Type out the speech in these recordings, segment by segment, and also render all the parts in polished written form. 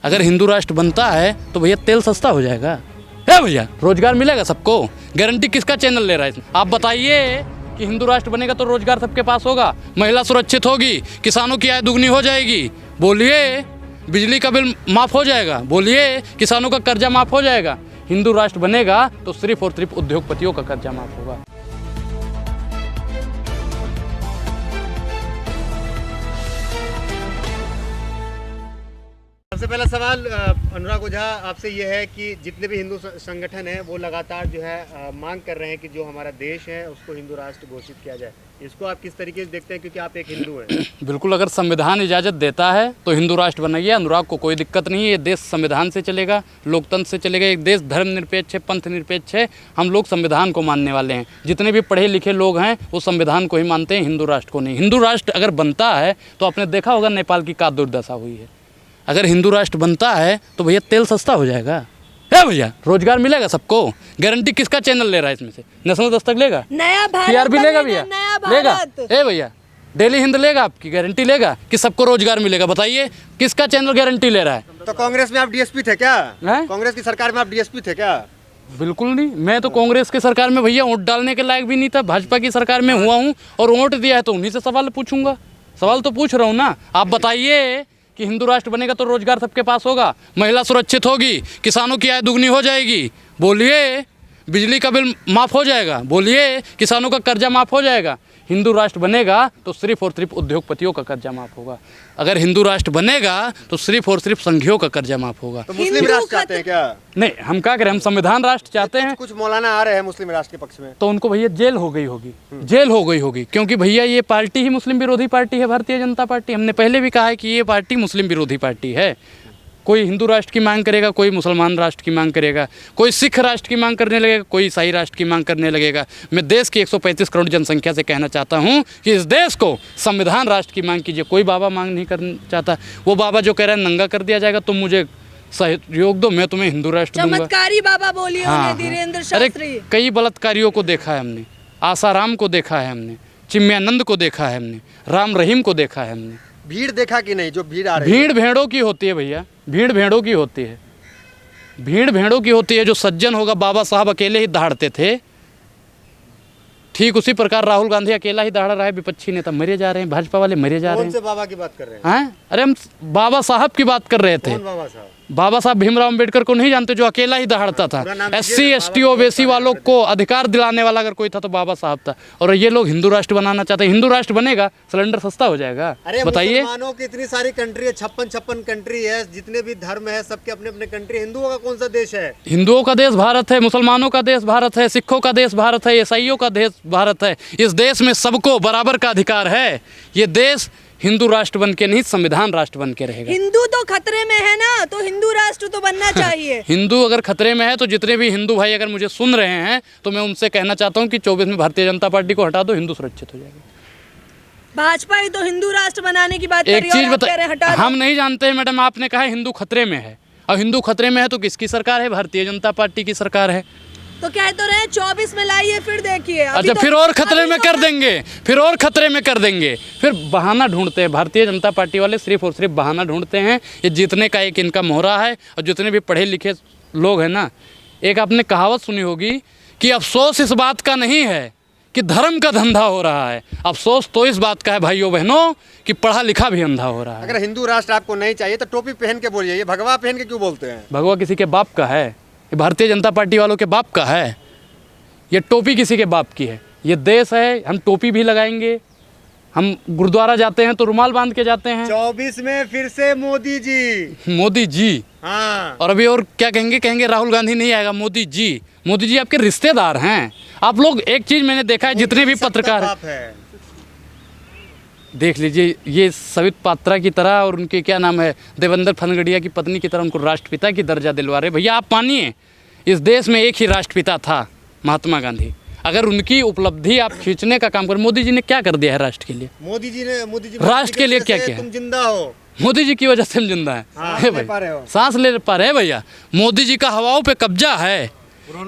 अगर हिंदू राष्ट्र बनता है तो भैया तेल सस्ता हो जाएगा, है भैया, रोजगार मिलेगा सबको। गारंटी किसका चैनल ले रहा है इसमें? आप बताइए कि हिंदू राष्ट्र बनेगा तो रोजगार सबके पास होगा, महिला सुरक्षित होगी, किसानों की आय दुगनी हो जाएगी, बोलिए, बिजली का बिल माफ़ हो जाएगा, बोलिए, किसानों का कर्जा माफ़ हो जाएगा। हिंदू राष्ट्र बनेगा तो सिर्फ और सिर्फ उद्योगपतियों का कर्जा माफ़ होगा। सबसे पहला सवाल अनुराग ओझा आपसे ये है कि जितने भी हिंदू संगठन हैं वो लगातार जो है मांग कर रहे हैं कि जो हमारा देश है उसको हिंदू राष्ट्र घोषित किया जाए। इसको आप किस तरीके से देखते हैं, क्योंकि आप एक हिंदू हैं? बिल्कुल, अगर संविधान इजाज़त देता है तो हिंदू राष्ट्र बनाइए, अनुराग को कोई दिक्कत नहीं है। ये देश संविधान से चलेगा, लोकतंत्र से चलेगा। एक देश धर्मनिरपेक्ष है, पंथ निरपेक्ष है। हम लोग संविधान को मानने वाले हैं। जितने भी पढ़े लिखे लोग हैं वो संविधान को ही मानते हैं, हिंदू राष्ट्र को नहीं। हिंदू राष्ट्र अगर बनता है तो आपने देखा होगा नेपाल की क्या दुर्दशा हुई है। अगर हिंदू राष्ट्र बनता है तो भैया तेल सस्ता हो जाएगा, है भैया, रोजगार मिलेगा सबको। गारंटी किसका चैनल ले रहा है इसमें से? नेशनल दस्तक लेगा, नया भारत टीआरपी लेगा भैया, लेगा, लेगा भैया, डेली हिंद लेगा, आपकी गारंटी लेगा कि सबको रोजगार मिलेगा। बताइए किसका चैनल गारंटी ले रहा है? तो कांग्रेस में आप डीएसपी थे क्या? कांग्रेस की सरकार में आप डीएसपी थे क्या? बिल्कुल नहीं, मैं तो कांग्रेस की सरकार में भैया वोट डालने के लायक भी नहीं था। भाजपा की सरकार में हुआ हूँ और वोट दिया है तो उन्हीं से सवाल पूछूंगा। सवाल तो पूछ रहा हूँ ना। आप बताइए कि हिंदू राष्ट्र बनेगा तो रोजगार सबके पास होगा, महिला सुरक्षित होगी, किसानों की आय दुगनी हो जाएगी, बोलिए, बिजली का बिल माफ़ हो जाएगा, बोलिए, किसानों का कर्जा माफ़ हो जाएगा। हिंदू राष्ट्र बनेगा तो सिर्फ और सिर्फ उद्योगपतियों का कर्जा माफ़ होगा। अगर हिंदू राष्ट्र बनेगा तो सिर्फ और सिर्फ संघियों का कर्जा माफ़ होगा। तो मुस्लिम राष्ट्र चाहते हैं क्या? नहीं, हम क्या करें, हम संविधान राष्ट्र चाहते हैं। कुछ मौलाना आ रहे हैं मुस्लिम राष्ट्र के पक्ष में, तो उनको भैया जेल हो गई होगी, जेल हो गई होगी, क्योंकि भैया ये पार्टी ही मुस्लिम विरोधी पार्टी है, भारतीय जनता पार्टी। हमने पहले भी कहा है कि ये पार्टी मुस्लिम विरोधी पार्टी है। कोई हिंदू राष्ट्र की मांग करेगा, कोई मुसलमान राष्ट्र की मांग करेगा, कोई सिख राष्ट्र की मांग करने लगेगा, कोई ईसाई राष्ट्र की मांग करने लगेगा। मैं देश की 135 करोड़ जनसंख्या से कहना चाहता हूं कि इस देश को संविधान राष्ट्र की मांग कीजिए। कोई बाबा मांग नहीं करना चाहता। वो बाबा जो कह रहा है नंगा कर दिया जाएगा, तुम मुझे सहयोग दो, मैं तुम्हें हिंदू राष्ट्र दूंगा। चमत्कारी बाबा बोलिए हाँ, धीरेन्द्र अरे शास्त्री। कई बलात्कारियों को देखा है हमने, आसाराम को देखा है हमने, चिन्मयानंद को देखा है हमने, राम रहीम को देखा है हमने। भीड़ देखा कि नहीं? जो भीड़ आ रही है, भीड़ भेड़ों की होती है भैया, भीड़ भेड़ों की होती है, भीड़ भेड़ों की होती है। जो सज्जन होगा, बाबा साहब अकेले ही दहाड़ते थे, ठीक उसी प्रकार राहुल गांधी अकेला ही दहाड़ रहा है। विपक्षी नेता मरे जा रहे हैं, भाजपा वाले मरे जा रहे हैं। कौन से बाबा की बात कर रहे हैं? हैं? अरे हम बाबा साहब की बात कर रहे थे। कौन बाबा साहब? बाबा साहब भीमराव अंबेडकर को नहीं जानते, जो अकेला ही दहाड़ता था। SC ST OBC वालों को अधिकार दिलाने वाला अगर कोई था तो बाबा साहब था। और ये लोग हिंदू राष्ट्र बनाना चाहते हैं। हिंदू राष्ट्र बनेगा, सिलेंडर सस्ता हो जाएगा। अरे बताइए, मुसलमानों की इतनी सारी कंट्री है, 56 कंट्री है, जितने भी धर्म है सबके अपने अपने कंट्री। हिंदुओं का कौन सा देश है? हिंदुओं का देश भारत है, मुसलमानों का देश भारत है, सिखों का देश भारत है, ईसाइयों का देश भारत है। इस देश में सबको बराबर का अधिकार है। ये देश हिंदू राष्ट्र बन के नहीं, संविधान राष्ट्र बन के रहेगा। हिंदू तो खतरे में है ना, तो हिंदू राष्ट्र तो बनना चाहिए। हिंदू अगर खतरे में है तो जितने भी हिंदू भाई अगर मुझे सुन रहे हैं तो मैं उनसे कहना चाहता हूं कि 24 में भारतीय जनता पार्टी को हटा दो, हिंदू सुरक्षित हो जाएगा। भाजपा ही तो हिंदू राष्ट्र बनाने की बात कर एक रही है चीज और आप कह रहे हैं हटा दो। हम नहीं जानते हैं मैडम, आपने कहा हिंदू खतरे में है। और हिंदू खतरे में है तो किसकी सरकार है? भारतीय जनता पार्टी की सरकार है। तो कह तो रहे हैं 24 में लाइए, फिर देखिए। अच्छा, फिर और खतरे में कर देंगे, फिर और खतरे में कर देंगे, फिर बहाना ढूंढते हैं। भारतीय जनता पार्टी वाले सिर्फ और सिर्फ बहाना ढूंढते हैं। ये जीतने का एक इनका मोहरा है। और जितने भी पढ़े लिखे लोग हैं ना, एक आपने कहावत सुनी होगी कि अफसोस इस बात का नहीं है कि धर्म का धंधा हो रहा है, अफसोस तो इस बात का है भाइयों बहनों कि पढ़ा लिखा भी अंधा हो रहा है। अगर हिंदू राष्ट्र आपको नहीं चाहिए तो टोपी पहन के बोलिए, ये भगवा पहन के क्यों बोलते हैं? भगवा किसी के बाप का है? ये भारतीय जनता पार्टी वालों के बाप का है? ये टोपी किसी के बाप की है? ये देश है, हम टोपी भी लगाएंगे। हम गुरुद्वारा जाते हैं तो रुमाल बांध के जाते हैं। 24 में फिर से मोदी जी। मोदी जी, हाँ। और अभी और क्या कहेंगे? कहेंगे राहुल गांधी नहीं आएगा, मोदी जी। मोदी जी आपके रिश्तेदार हैं। आप लोग, एक चीज मैंने देखा है, जितने भी पत्रकार है, देख लीजिए, ये सवित पात्रा की तरह और उनके क्या नाम है, देवेंद्र फनगड़िया की पत्नी की तरह उनको राष्ट्रपिता की दर्जा दिलवा रहे। भैया आप मानिए, इस देश में एक ही राष्ट्रपिता था, महात्मा गांधी। अगर उनकी उपलब्धि आप खींचने का काम करें, मोदी जी ने क्या कर दिया है राष्ट्र के लिए? मोदी जी राष्ट्र के लिए क्या किया? तुम जिंदा हो, मोदी जी की वजह से हम जिंदा हैं। हाँ, है भाई, सांस ले पा रहे हैं भैया। मोदी जी का हवाओं पे कब्जा है।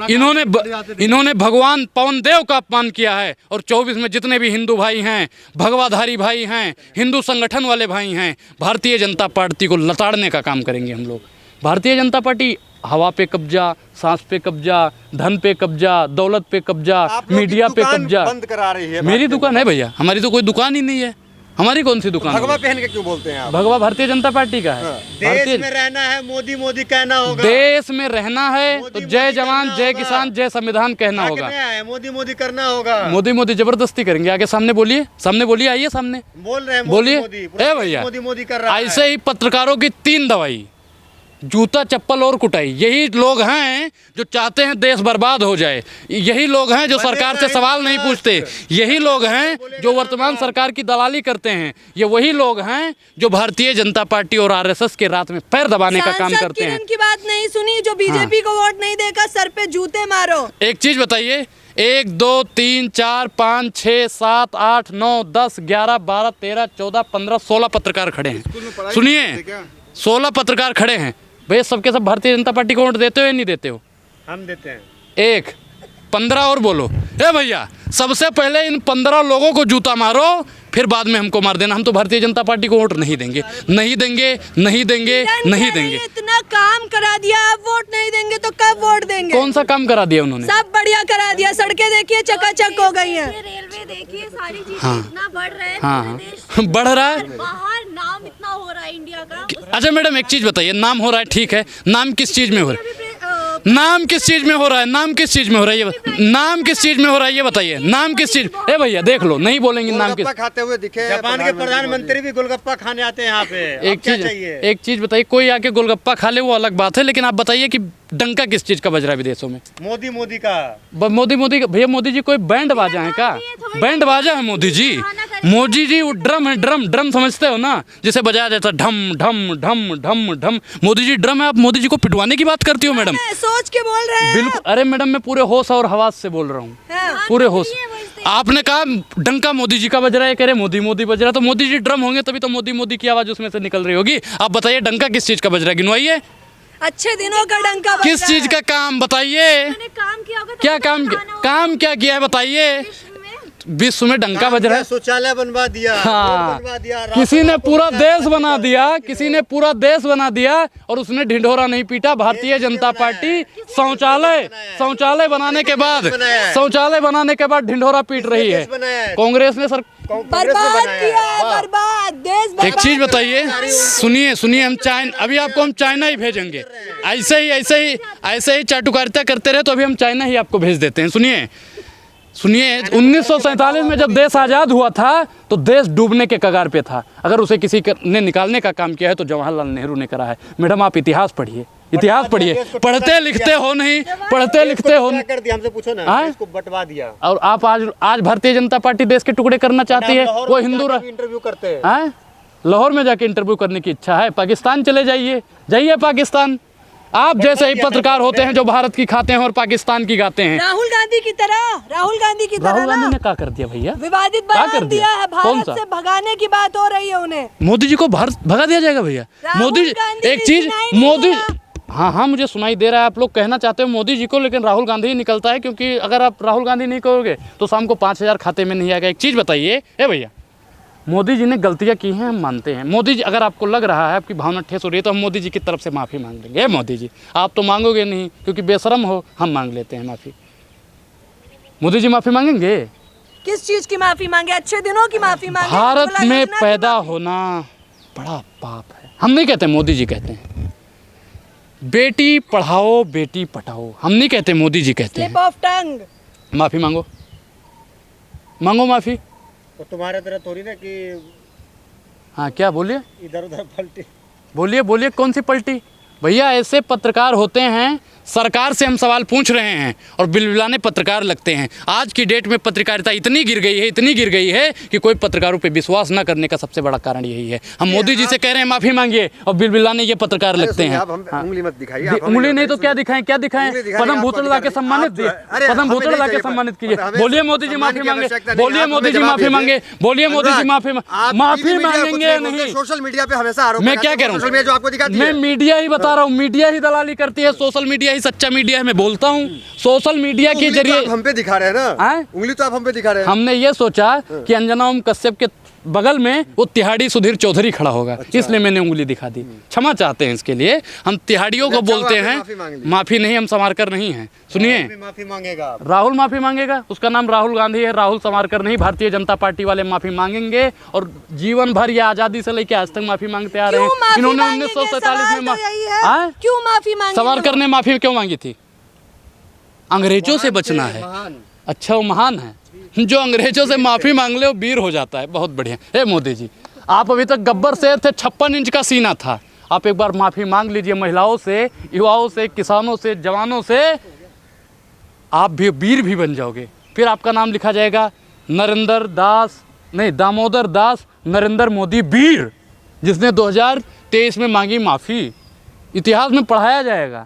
इन्होंने भगवान पवन देव का अपमान किया है। और 24 में जितने भी हिंदू भाई हैं, भगवाधारी भाई हैं, हिंदू संगठन वाले भाई हैं, भारतीय जनता पार्टी को लताड़ने का काम करेंगे हम लोग। भारतीय जनता पार्टी हवा पे कब्जा, सांस पे कब्जा, धन पे कब्जा, दौलत पे कब्जा, मीडिया पे कब्जा बंद करा रही है। मेरी दुकान है भैया, हमारी तो कोई दुकान ही नहीं है। हमारी कौन सी दुकान? भगवा पहन के क्यों बोलते हैं आप? भगवा भारतीय जनता पार्टी का है। देश में रहना है, मोदी मोदी कहना होगा। देश में रहना है तो मोदी जय मोदी जवान, करना जय होगा। किसान, जय संविधान कहना होगा। मोदी मोदी करना होगा। मोदी मोदी जबरदस्ती करेंगे। आगे सामने बोलिए, सामने बोलिए, आइए सामने बोल रहे हैं बोलिए। मोदी ए भैया, मोदी मोदी कर रहा है। ऐसे ही पत्रकारों की 3 दवाई, जूता चप्पल और कुटाई। यही लोग हैं जो चाहते हैं देश बर्बाद हो जाए। यही लोग हैं जो सरकार से सवाल नहीं पूछते। यही लोग हैं जो वर्तमान सरकार की दलाली करते हैं। ये वही लोग हैं जो भारतीय जनता पार्टी और आरएसएस के रात में पैर दबाने का काम सांसद करते हैं। किरण की बात नहीं सुनी, जो बीजेपी को वोट नहीं देगा सर पे जूते मारो। एक चीज बताइए, 1 2 3 4 5 6 7 8 9 10 11 12 13 14 15 16 पत्रकार खड़े हैं। सुनिए, 16 पत्रकार खड़े हैं भैया। सबके सब भारतीय जनता पार्टी को वोट देते हो या नहीं देते हो? हम देते हैं। 1 15 और बोलो। ए भैया, सबसे पहले इन 15 लोगों को जूता मारो, फिर बाद में हमको मार देना। हम तो भारतीय जनता पार्टी को वोट नहीं देंगे, नहीं देंगे, नहीं देंगे, नहीं देंगे। इतना काम करा दिया, आप वोट नहीं देंगे तो कब वोट देंगे? कौन सा काम करा दिया उन्होंने? सब बढ़िया करा दिया। सड़कें देखिए चकाचक हो गई हैं। रेलवे देखिए, सारी चीजें हाँ। इतना बढ़ रहा है हाँ, पूरे देश बढ़ रहा है। बाहर नाम इतना हो रहा है इंडिया का। अच्छा मैडम, एक चीज बताइए, नाम हो रहा है, ठीक है, नाम किस चीज में हो रहा है? नाम किस चीज में हो रहा है? नाम किस चीज में हो रहा है? नाम किस चीज में हो रहा है ये बताइए। नाम किस चीज? ए भैया देख लो, नहीं बोलेंगे नाम किस। खाते हुए दिखे। जापान के प्रधानमंत्री भी गोलगप्पा खाने आते हैं यहाँ पे। एक चीज बताइए, कोई आके गोलगप्पा खा ले वो अलग बात है, लेकिन आप बताइए कि डंका किस चीज का बज रहा है विदेशों में? मोदी मोदी का। मोदी का भैया, मोदी जी कोई बैंड बाजा है क्या? बैंड बाजा है मोदी जी? मोदी जी वो ड्रम है, ड्रम समझते हो ना, जिसे बजाया जाता है ढम ढम ढम ढम ढम। मोदी जी ड्रम है। आप मोदी जी को पिटवाने की बात करती हो मैडम? सोच के बोल रहे हैं। बिल्कुल। अरे मैडम, मैं पूरे होश और हवास से बोल रहा हूँ, हाँ। पूरे होश। आपने कहा डंका मोदी जी का बज रहा है, कह रहे मोदी मोदी बज रहा है, तो मोदी जी ड्रम होंगे तभी तो मोदी मोदी की आवाज उसमें से निकल रही होगी। आप बताइए डंका किस चीज का बज रहा है, गिनवाइए। अच्छे दिनों का डंका बज किस रहा चीज है। का काम बताइए? काम किया होगा, क्या काम क्या किया है बताइए? विश्व में डंका बज रहा है। शौचालय बनवा दिया, हाँ, रोड बनवा दिया, किसी ने पूरा देश बना दिया, किसी ने पूरा देश बना दिया और उसने ढिंढोरा नहीं पीटा। भारतीय जनता पार्टी शौचालय बनाने के बाद ढिंढोरा पीट रही है। कांग्रेस ने बर्बाद किया है, बर्बाद देश बर्बाद। एक चीज बताइए, सुनिए, हम अभी आपको हम चाइना ही भेजेंगे। ऐसे ही चाटुकारिता करते रहे तो अभी हम चाइना ही आपको भेज देते हैं। सुनिए, 1947 में जब देश आज़ाद हुआ था तो देश डूबने के कगार पे था। अगर उसे किसी ने निकालने का काम किया है तो जवाहरलाल नेहरू ने करा है। मैडम आप इतिहास पढ़िए, पढ़ते लिखते हो नहीं, हमसे पूछो ना, इसको बंटवा दिया। और आप आज भारतीय जनता पार्टी देश के टुकड़े करना चाहती है। वो हिंदू इंटरव्यू करते हैं। लाहौर में जाके इंटरव्यू करने की इच्छा है? पाकिस्तान चले जाइए पाकिस्तान। आप जैसे ही पत्रकार होते हैं जो भारत की खाते हैं और पाकिस्तान की गाते हैं। राहुल गांधी की तरह राहुल गांधी ने क्या कर दिया भैया? विवादित बयान दिया है, भारत से भगाने की बात हो रही है उन्हें। मोदी जी को भारत भगा दिया जाएगा भैया? मोदी एक चीज, मोदी हाँ मुझे सुनाई दे रहा है, आप लोग कहना चाहते हो मोदी जी को, लेकिन राहुल गांधी ही निकलता है, क्योंकि अगर आप राहुल गांधी नहीं कहोगे तो शाम को 5000 खाते में नहीं आएगा। एक चीज बताइए ए भैया, मोदी जी ने गलतियां की हैं, हम मानते हैं। मोदी जी, अगर आपको लग रहा है आपकी भावना ठेस हो रही है तो हम मोदी जी की तरफ से माफ़ी मांग लेंगे। मोदी जी आप तो मांगोगे नहीं क्योंकि बेशरम हो, हम मांग लेते हैं माफ़ी। मोदी जी माफ़ी मांगेंगे? किस चीज की माफी मांगे? अच्छे दिनों की माफी मांगे। भारत में पैदा होना बड़ा पाप है। हम नहीं कहते, मोदी जी कहते हैं। बेटी पढ़ाओ बेटी पढ़ाओ, हम नहीं कहते, मोदी जी कहते हैं। Slip of tongue. माफ़ी मांगो माफ़ी। तो तुम्हारे तरह थोड़ी ना कि हाँ क्या बोलिए? इधर उधर पलटी। बोलिए कौन सी पलटी? भैया ऐसे पत्रकार होते हैं, सरकार से हम सवाल पूछ रहे हैं और बिलबिलाने पत्रकार लगते हैं। आज की डेट में पत्रकारिता इतनी गिर गई है कि कोई पत्रकारों पे विश्वास न करने का सबसे बड़ा कारण यही है। हम मोदी जी से कह रहे हैं माफ़ी मांगिए और बिलबिलाने ये पत्रकार लगते हैं। उंगली मत दिखाइए। उंगली नहीं तो क्या दिखाएं? पद्म भूषण ला के सम्मानित दिए, पद्म भूषण ला के सम्मानित कीजिए। बोलिए मोदी जी माफ़ी मांगे, बोलिए मोदी जी माफ़ी मांगे, बोलिए मोदी जी माफ़ी मांगेंगे नहीं। सोशल मीडिया पे हमेशा आरोप। मैं क्या कह रहा हूँ? मैं मीडिया ही बता रहा हूँ, मीडिया ही दलाली करती है, सोशल मीडिया ही सच्चा मीडिया है। मैं बोलता हूँ सोशल मीडिया के उंगली तो जरिए आप हम पे दिखा रहे हैं ना, हैं? उंगली तो आप हम पे दिखा रहे हैं। हमने ये सोचा कि अंजना ओम कश्यप के बगल में वो तिहाड़ी सुधीर चौधरी खड़ा होगा, इसलिए मैंने उंगली दिखा दी। क्षमा चाहते हैं इसके लिए, हम तिहाड़ियों को अच्छा, बोलते आपने हैं। माफी मांग ली। माफी नहीं, हम समारकर नहीं हैं। सुनिए, भी माफी मांगेगा आप? राहुल माफी मांगेगा, उसका नाम राहुल गांधी है, राहुल समारकर नहीं। भारतीय जनता पार्टी वाले माफी मांगेंगे और जीवन भर ये आजादी से लेकर आज तक माफी मांगते आ रहे क्यों हैं। माफी इन्होंने मांगेंगे? 1947 में सवाल तो यही है। हाँ? क्यों माफी मांगेंगे? समारकर ने माफी क्यों मांगी थी? अंग्रेजों से बचना है। महान अच्छा, वो महान है, जो अंग्रेजों से माफी मांग ले वो वीर हो जाता है। बहुत बढ़िया। हे मोदी जी, आप अभी तक गब्बर शेर थे, 56 इंच का सीना था। आप एक बार माफी मांग लीजिए महिलाओं से, युवाओं से, किसानों से, जवानों से, आप भी वीर भी बन जाओगे। फिर आपका नाम लिखा जाएगा दामोदर दास नरेंद्र मोदी वीर, जिसने 2023 में मांगी माफ़ी। इतिहास में पढ़ाया जाएगा।